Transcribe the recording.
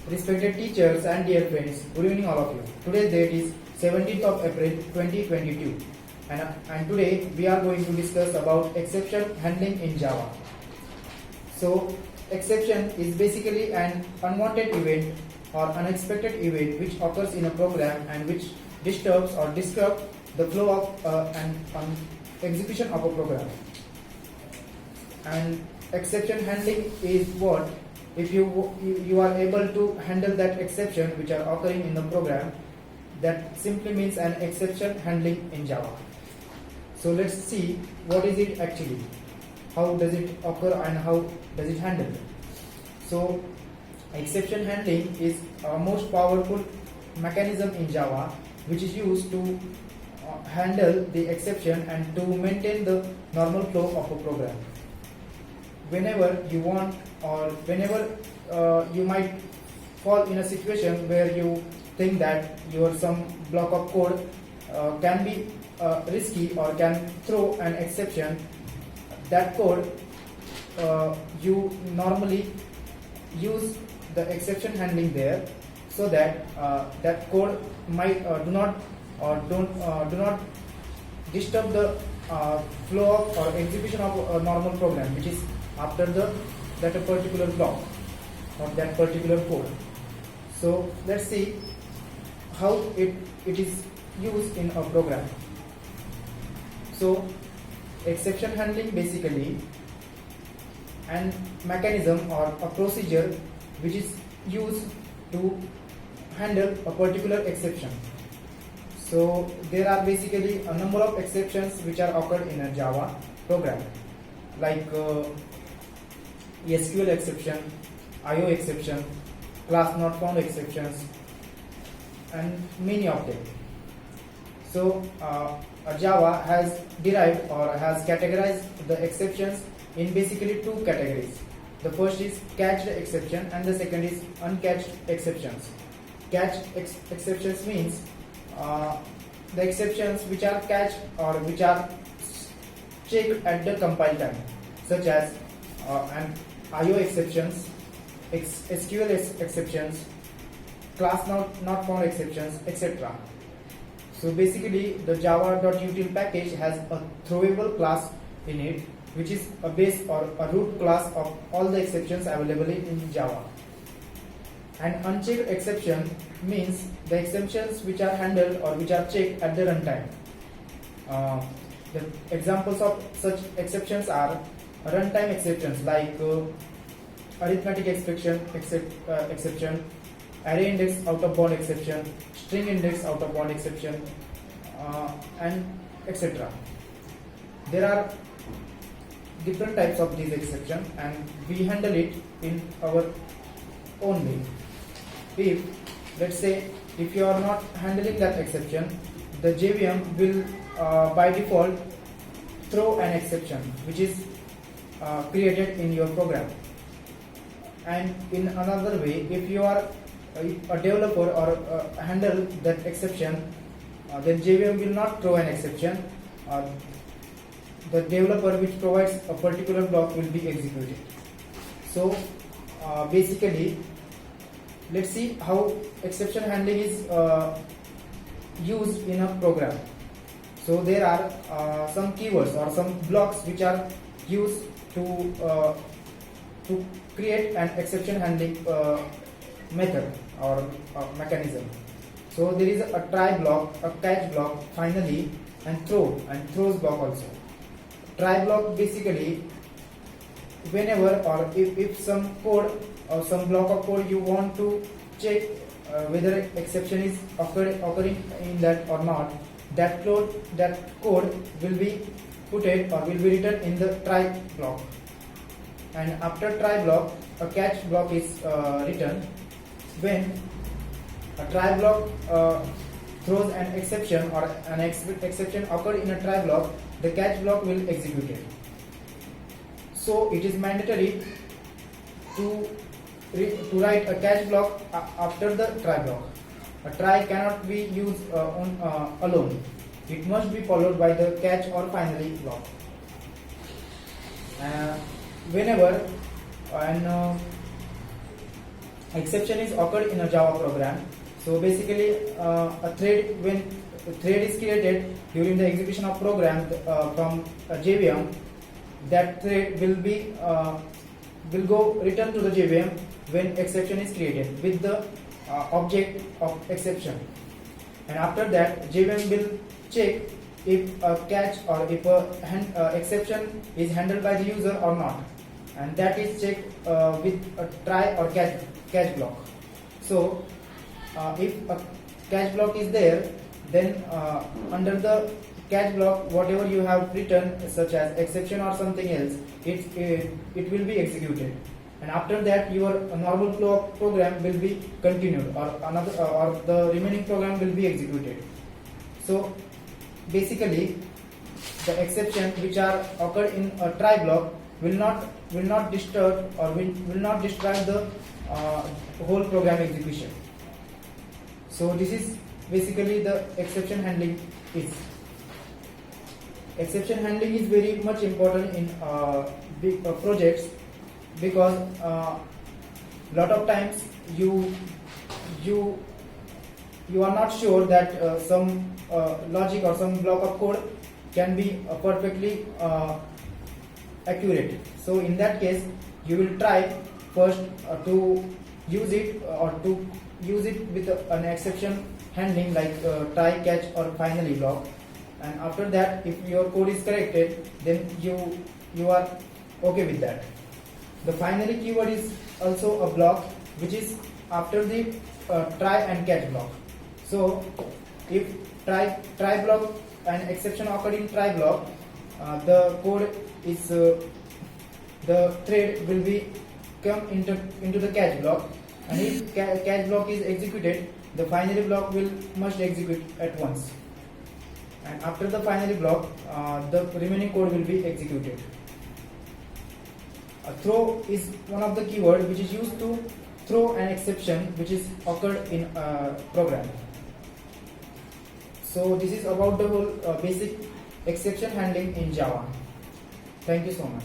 Respected teachers and dear friends, good evening all of you. Today's date is 17th of April 2022 and today we are going to discuss about exception handling in Java. So exception is basically an unwanted event or unexpected event which occurs in a program and which disturbs or disrupts the flow of an execution of a program. And exception handling is what if you are able to handle that exception which are occurring in the program, that simply means an exception handling in Java. So let's see what is it actually, how does it occur and how does it handle. So exception handling is a most powerful mechanism in Java which is used to handle the exception and to maintain the normal flow of a program. Whenever you want or whenever you might fall in a situation where you think that your some block of code can be risky or can throw an exception, that code you normally use the exception handling there so that that code might do not disturb the flow of or execution of a normal program which is after that a particular block or that particular code. So let's see how it is used in a program. So exception handling basically an mechanism or a procedure which is used to handle a particular exception. So there are basically a number of exceptions which are occurred in a Java program, like SQL exception, IO exception, class not found exceptions, and many of them. So Java has derived or has categorized the exceptions in basically two categories. The first is catched exception and the second is uncatched exceptions. Catched exceptions means the exceptions which are catched or which are checked at the compile time, such as an IO exceptions, SQL exceptions, class not found exceptions, etc. So basically the java.util package has a throwable class in it which is a base or a root class of all the exceptions available in Java. An unchecked exception means the exceptions which are handled or which are checked at the runtime. The examples of such exceptions are runtime exceptions like arithmetic exception, array index out of bound exception, string index out of bound exception, and etc. There are different types of these exceptions and we handle it in our own way. If let's say if you are not handling that exception, the JVM will by default throw an exception which is created in your program. And in another way, if you are a developer or handle that exception, then JVM will not throw an exception. The developer which provides a particular block will be executed. So basically, let's see how exception handling is used in a program. So there are some keywords or some blocks which are used to create an exception handling method or mechanism. So there is a try block, a catch block, finally, and throws block also. Try block basically whenever or if some code or some block of code you want to check whether exception is occurring in that or not, that code will be put it or will be written in the try block. And after try block, a catch block is written. When a try block throws an exception or an exception occurred in a try block, the catch block will execute it. So it is mandatory to write a catch block after the try block. A try cannot be used alone. It must be followed by the catch or finally block. Whenever exception is occurred in a Java program. So basically, a thread, when a thread is created during the execution of program from a JVM, that thread will go return to the JVM when exception is created with the object of exception. And after that, JVM will check if a catch or if a exception is handled by the user or not, and that is checked with a try or catch block. So if a catch block is there, then under the catch block, whatever you have written such as exception or something else, it will be executed, and after that your normal flow of program will be continued, or the remaining program will be executed. So basically, the exception which are occurred in a try block will not disturb or will not destroy the whole program execution. So this is basically the exception handling is. Exception handling is very much important in big projects, because lot of times you are not sure that some logic or some block of code can be perfectly accurate. So in that case, you will try first to use it with an exception handling like try, catch or finally block. And after that, if your code is corrected, then you are okay with that. The finally keyword is also a block which is after the try and catch block. So if try block and exception occurred in try block, the code is the thread will be come into the catch block, and if catch block is executed, the finally block must execute at once, and after the finally block, the remaining code will be executed. A throw is one of the keyword which is used to throw an exception which is occurred in a program. So this is about the whole basic exception handling in Java. Thank you so much.